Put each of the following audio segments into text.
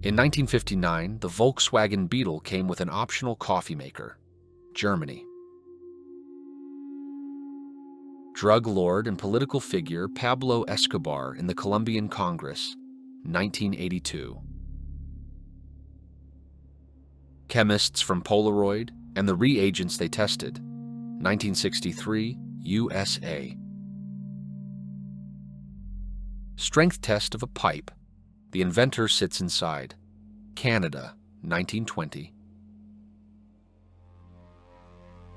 In 1959, the Volkswagen Beetle came with an optional coffee maker. Germany. Drug lord and political figure Pablo Escobar in the Colombian Congress, 1982. Chemists from Polaroid and the reagents they tested, 1963, USA. Strength test of a pipe. The inventor sits inside, Canada, 1920.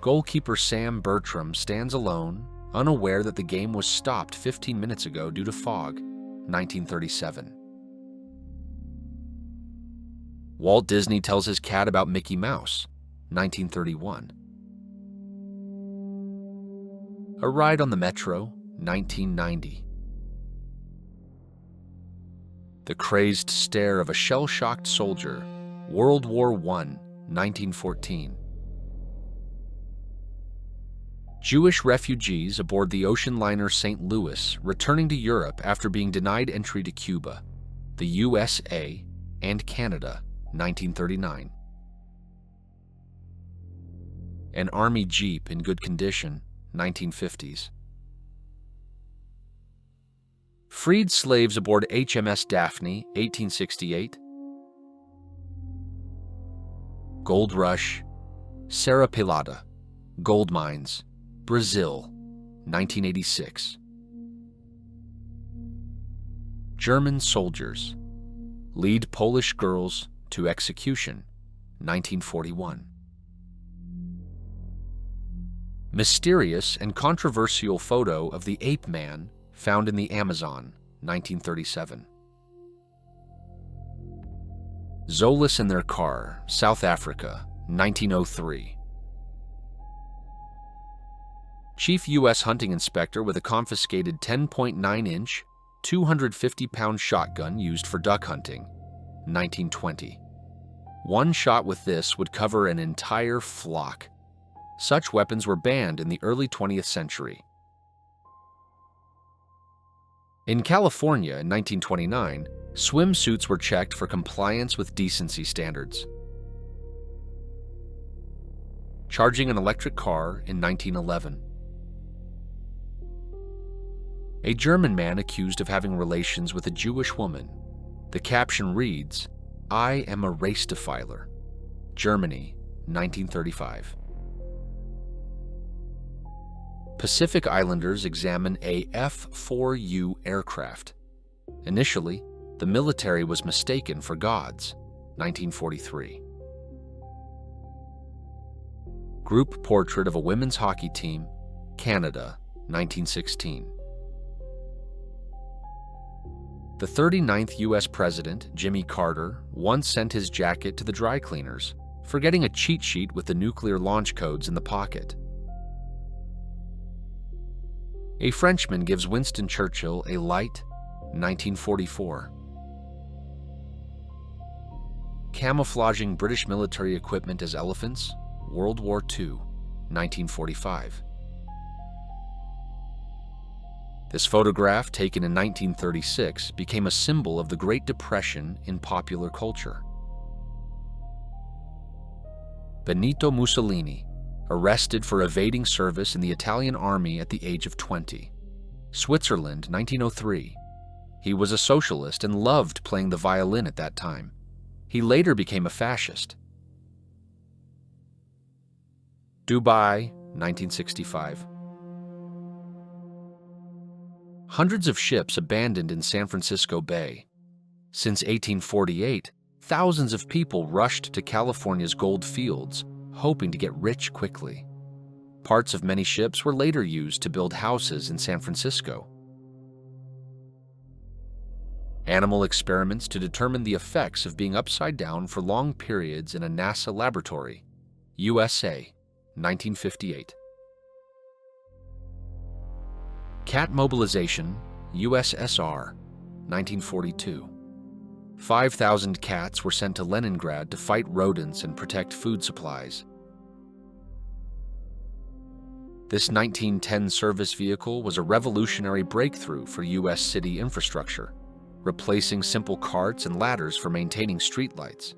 Goalkeeper Sam Bertram stands alone, unaware that the game was stopped 15 minutes ago due to fog, 1937. Walt Disney tells his cat about Mickey Mouse, 1931. A ride on the Metro, 1990. The crazed stare of a shell-shocked soldier, World War I, 1914. Jewish refugees aboard the ocean liner St. Louis returning to Europe after being denied entry to Cuba, the USA, and Canada, 1939. An Army Jeep in good condition, 1950s. Freed slaves aboard HMS Daphne, 1868. Gold Rush, Serra Pelada, Gold Mines, Brazil, 1986. German soldiers lead Polish girls to execution, 1941. Mysterious and controversial photo of the ape man found in the Amazon, 1937. Zolas in their car, South Africa, 1903. Chief U.S. hunting inspector with a confiscated 10.9-inch, 250-pound shotgun used for duck hunting, 1920. One shot with this would cover an entire flock. Such weapons were banned in the early 20th century. In California in 1929, swimsuits were checked for compliance with decency standards. Charging an electric car in 1911. A German man accused of having relations with a Jewish woman. The caption reads, "I am a race defiler." Germany, 1935. Pacific Islanders examine a F-4U aircraft. Initially, the military was mistaken for gods, 1943. Group portrait of a women's hockey team, Canada, 1916. The 39th U.S. President, Jimmy Carter, once sent his jacket to the dry cleaners, forgetting a cheat sheet with the nuclear launch codes in the pocket. A Frenchman gives Winston Churchill a light, 1944. Camouflaging British military equipment as elephants, World War II, 1945. This photograph, taken in 1936, became a symbol of the Great Depression in popular culture. Benito Mussolini, arrested for evading service in the Italian army at the age of 20. Switzerland, 1903. He was a socialist and loved playing the violin at that time. He later became a fascist. Dubai, 1965. Hundreds of ships abandoned in San Francisco Bay. Since 1848, thousands of people rushed to California's gold fields, hoping to get rich quickly. Parts of many ships were later used to build houses in San Francisco. Animal experiments to determine the effects of being upside down for long periods in a NASA laboratory, USA, 1958. Cat mobilization, USSR, 1942. 5,000 cats were sent to Leningrad to fight rodents and protect food supplies. This 1910 service vehicle was a revolutionary breakthrough for U.S. city infrastructure. replacing simple carts and ladders for maintaining streetlights.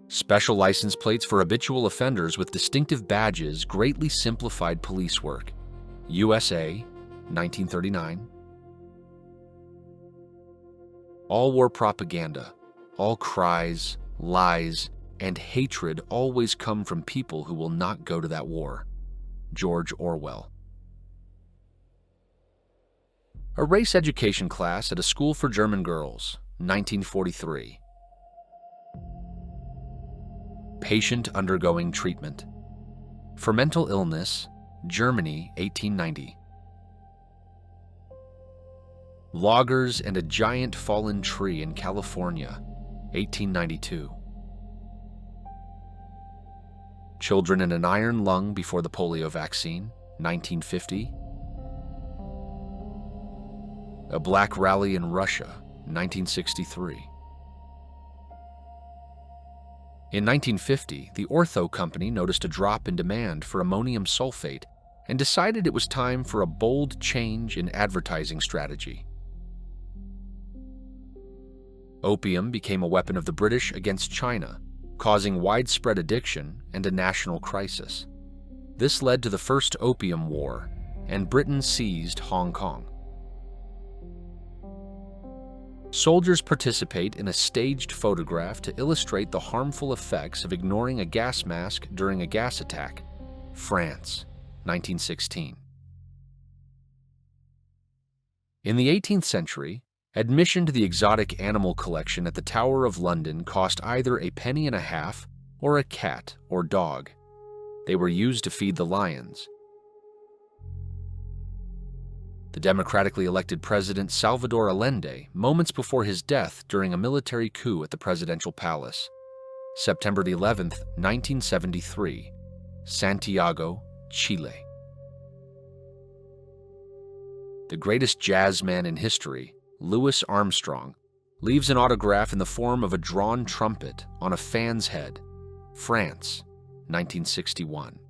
Special license plates for habitual offenders with distinctive badges greatly simplified police work. USA, 1939. All war propaganda, all cries, lies, and hatred always come from people who will not go to that war. George Orwell. A race education class at a school for German girls, 1943. Patient undergoing treatment. For mental illness, Germany, 1890. Loggers and a giant fallen tree in California, 1892. Children in an iron lung before the polio vaccine, 1950. A black rally in Russia, 1963. In 1950, the Ortho Company noticed a drop in demand for ammonium sulfate and decided it was time for a bold change in advertising strategy. Opium became a weapon of the British against China, causing widespread addiction and a national crisis. This led to the First Opium War, and Britain seized Hong Kong. Soldiers participate in a staged photograph to illustrate the harmful effects of ignoring a gas mask during a gas attack. France, 1916. In the 18th century, admission to the exotic animal collection at the Tower of London cost either a penny and a half or a cat or dog. They were used to feed the lions. The democratically elected president Salvador Allende, moments before his death during a military coup at the presidential palace. September 11, 1973, Santiago, Chile. The greatest jazz man in history, Louis Armstrong, leaves an autograph in the form of a drawn trumpet on a fan's head. France, 1961.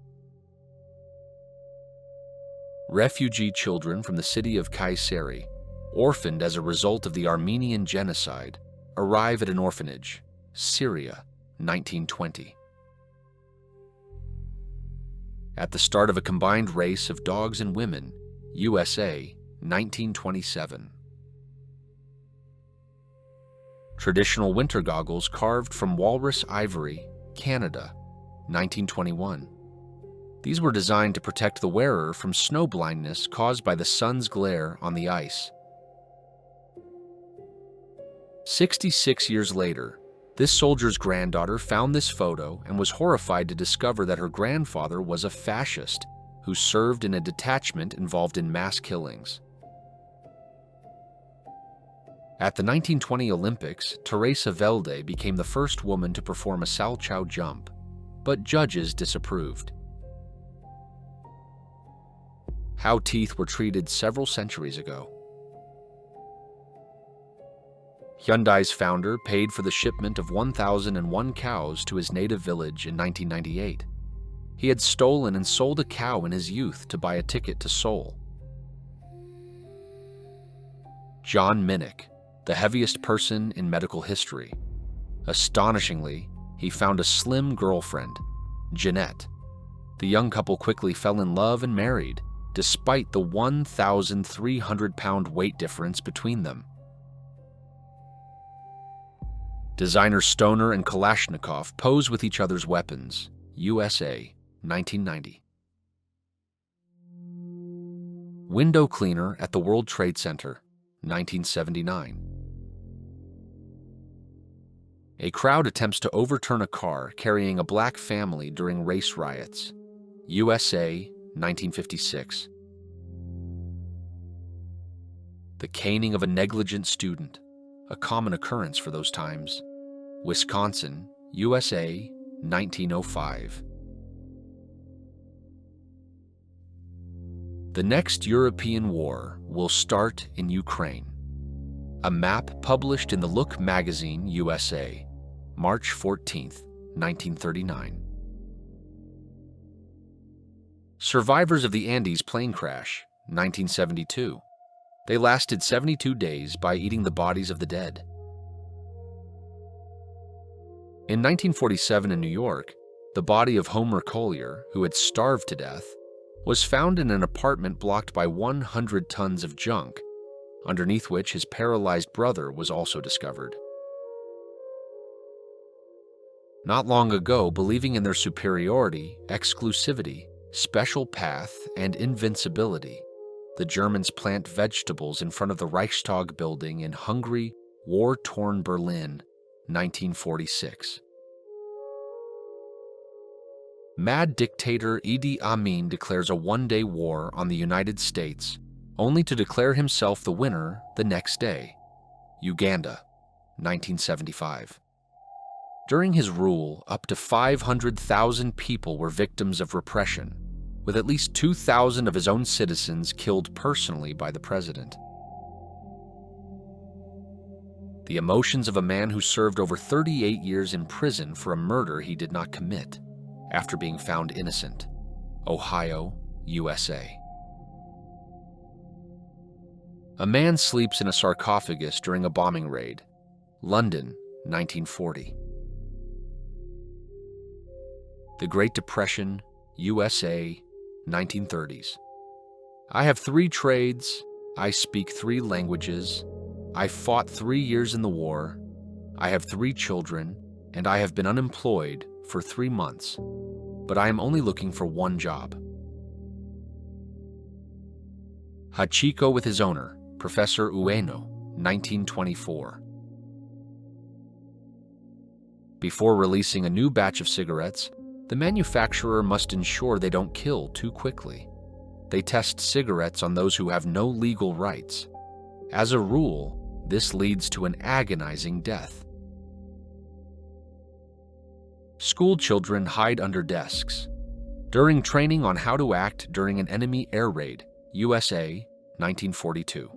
Refugee children from the city of Kayseri, orphaned as a result of the Armenian genocide, arrive at an orphanage, Syria, 1920. At the start of a combined race of dogs and women, USA, 1927. Traditional winter goggles carved from walrus ivory, Canada, 1921. These were designed to protect the wearer from snow blindness caused by the sun's glare on the ice. 66 years later, this soldier's granddaughter found this photo and was horrified to discover that her grandfather was a fascist who served in a detachment involved in mass killings. At the 1920 Olympics, Teresa Velde became the first woman to perform a Salchow jump, but judges disapproved. How teeth were treated several centuries ago. Hyundai's founder paid for the shipment of 1,001 cows to his native village in 1998. He had stolen and sold a cow in his youth to buy a ticket to Seoul. John Minnick, the heaviest person in medical history. Astonishingly, he found a slim girlfriend, Jeanette. The young couple quickly fell in love and married, despite the 1,300-pound weight difference between them. Designer Stoner and Kalashnikov pose with each other's weapons, USA, 1990. Window cleaner at the World Trade Center, 1979. A crowd attempts to overturn a car carrying a black family during race riots, USA, 1956. The caning of a negligent student, a common occurrence for those times, Wisconsin, USA, 1905. The next European war will start in Ukraine. A map published in the Look magazine, USA, March 14, 1939. Survivors of the Andes plane crash, 1972. They lasted 72 days by eating the bodies of the dead. In 1947 in New York, the body of Homer Collier, who had starved to death, was found in an apartment blocked by 100 tons of junk, underneath which his paralyzed brother was also discovered. Not long ago, believing in their superiority, exclusivity, special path, and invincibility, the Germans plant vegetables in front of the Reichstag building in hungry, war-torn Berlin, 1946. Mad dictator Idi Amin declares a one-day war on the United States, only to declare himself the winner the next day. Uganda, 1975. During his rule, up to 500,000 people were victims of repression, with at least 2,000 of his own citizens killed personally by the president. The emotions of a man who served over 38 years in prison for a murder he did not commit, after being found innocent. Ohio, USA. A man sleeps in a sarcophagus during a bombing raid. London, 1940. The Great Depression, USA, 1930s. I have 3 trades, I speak 3 languages, I fought 3 years in the war, I have 3 children, and I have been unemployed for 3 months, but I am only looking for one job. Hachiko with his owner, Professor Ueno, 1924. Before releasing a new batch of cigarettes, the manufacturer must ensure they don't kill too quickly. They test cigarettes on those who have no legal rights. As a rule, this leads to an agonizing death. School children hide under desks. During training on how to act during an enemy air raid, USA, 1942.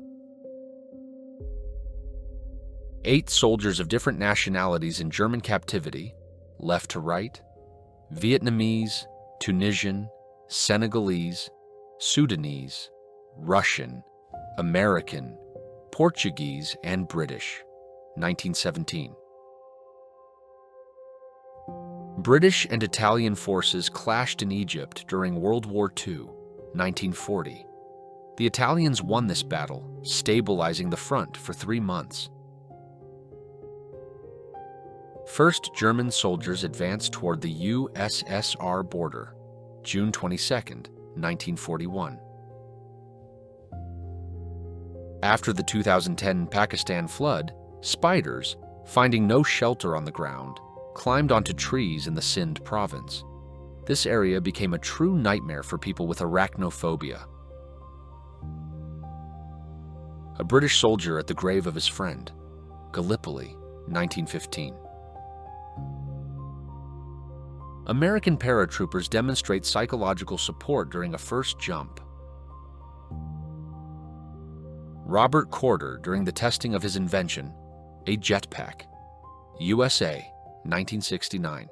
8 soldiers of different nationalities in German captivity, left to right, Vietnamese, Tunisian, Senegalese, Sudanese, Russian, American, Portuguese, and British, 1917. British and Italian forces clashed in Egypt during World War II, 1940. The Italians won this battle, stabilizing the front for 3 months. First German soldiers advanced toward the USSR border, June 22, 1941. After the 2010 Pakistan flood, spiders, finding no shelter on the ground, climbed onto trees in the Sindh province. This area became a true nightmare for people with arachnophobia. A British soldier at the grave of his friend, Gallipoli, 1915. American paratroopers demonstrate psychological support during a first jump. Robert Corder during the testing of his invention, a jetpack, USA, 1969.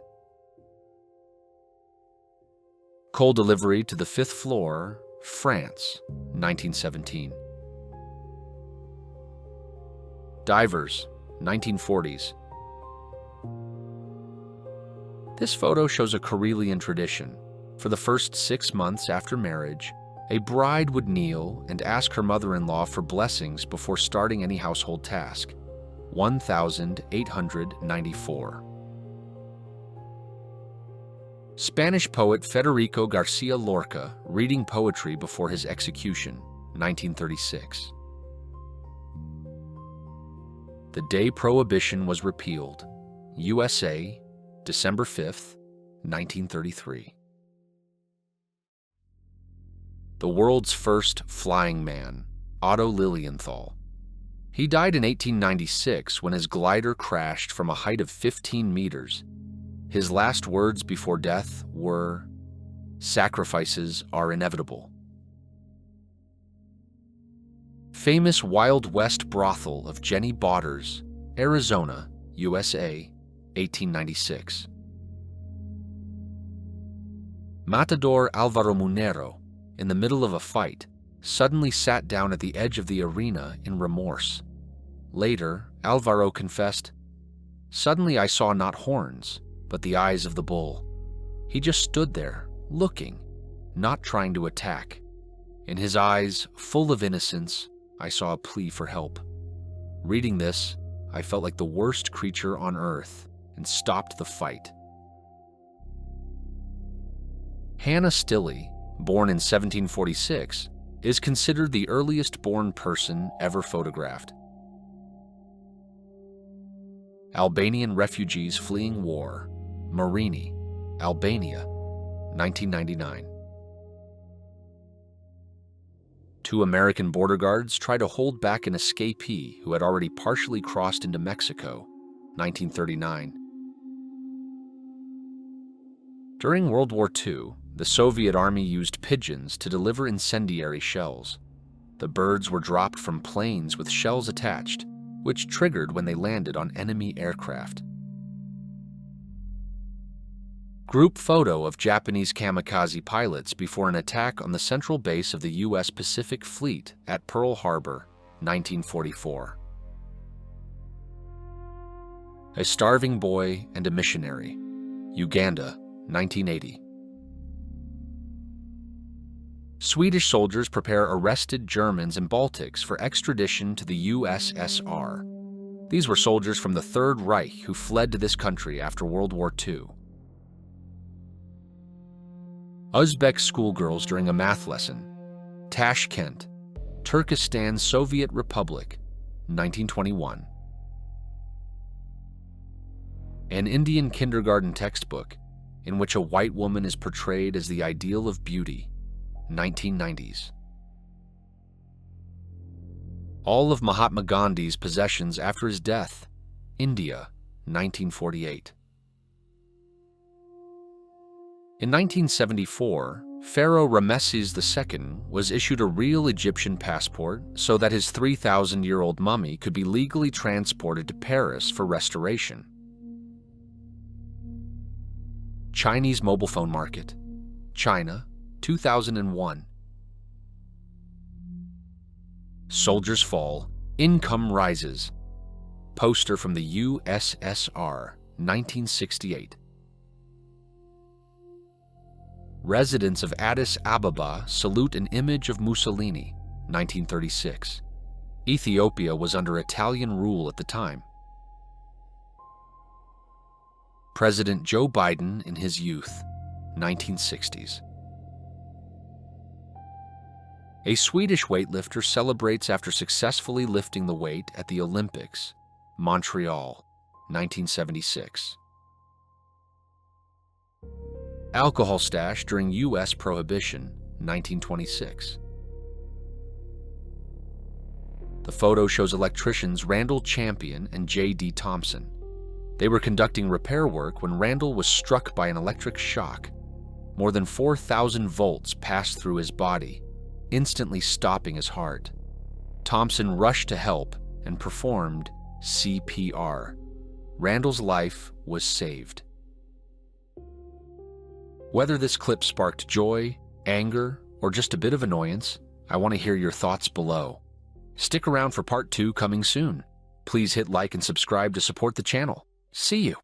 Coal delivery to the 5th floor, France, 1917. Divers, 1940s. This photo shows a Karelian tradition. For the first 6 months after marriage, a bride would kneel and ask her mother-in-law for blessings before starting any household task. 1894. Spanish poet Federico Garcia Lorca reading poetry before his execution, 1936. The day Prohibition was repealed, USA, December 5th, 1933. The world's first flying man, Otto Lilienthal. He died in 1896 when his glider crashed from a height of 15 meters. His last words before death were, "Sacrifices are inevitable." Famous Wild West brothel of Jenny Botters, Arizona, USA, 1896. Matador Alvaro Munero, in the middle of a fight, suddenly sat down at the edge of the arena in remorse. Later, Alvaro confessed, "Suddenly I saw not horns, but the eyes of the bull. He just stood there, looking, not trying to attack. In his eyes, full of innocence, I saw a plea for help. Reading this, I felt like the worst creature on earth and stopped the fight." Hannah Stilley, born in 1746, is considered the earliest born person ever photographed. Albanian refugees fleeing war, Marini, Albania, 1999. Two American border guards try to hold back an escapee who had already partially crossed into Mexico, 1939. During World War II, the Soviet Army used pigeons to deliver incendiary shells. The birds were dropped from planes with shells attached, which triggered when they landed on enemy aircraft. Group photo of Japanese kamikaze pilots before an attack on the central base of the U.S. Pacific Fleet at Pearl Harbor, 1944. A starving boy and a missionary, Uganda, 1980. Swedish soldiers prepare arrested Germans and Baltics for extradition to the USSR. These were soldiers from the Third Reich who fled to this country after World War II. Uzbek schoolgirls during a math lesson, Tashkent, Turkestan Soviet Republic, 1921. An Indian kindergarten textbook in which a white woman is portrayed as the ideal of beauty, 1990s. All of Mahatma Gandhi's possessions after his death, India, 1948. In 1974, Pharaoh Ramesses II was issued a real Egyptian passport so that his 3,000-year-old mummy could be legally transported to Paris for restoration. Chinese mobile phone market, China, 2001. Soldiers fall, income rises. Poster from the USSR, 1968. Residents of Addis Ababa salute an image of Mussolini, 1936. Ethiopia was under Italian rule at the time. President Joe Biden in his youth, 1960s. A Swedish weightlifter celebrates after successfully lifting the weight at the Olympics, Montreal, 1976. Alcohol stash during U.S. Prohibition, 1926. The photo shows electricians Randall Champion and J.D. Thompson. They were conducting repair work when Randall was struck by an electric shock. More than 4,000 volts passed through his body, instantly stopping his heart. Thompson rushed to help and performed CPR. Randall's life was saved. Whether this clip sparked joy, anger, or just a bit of annoyance, I want to hear your thoughts below. Stick around for part 2 coming soon. Please hit like and subscribe to support the channel. See you!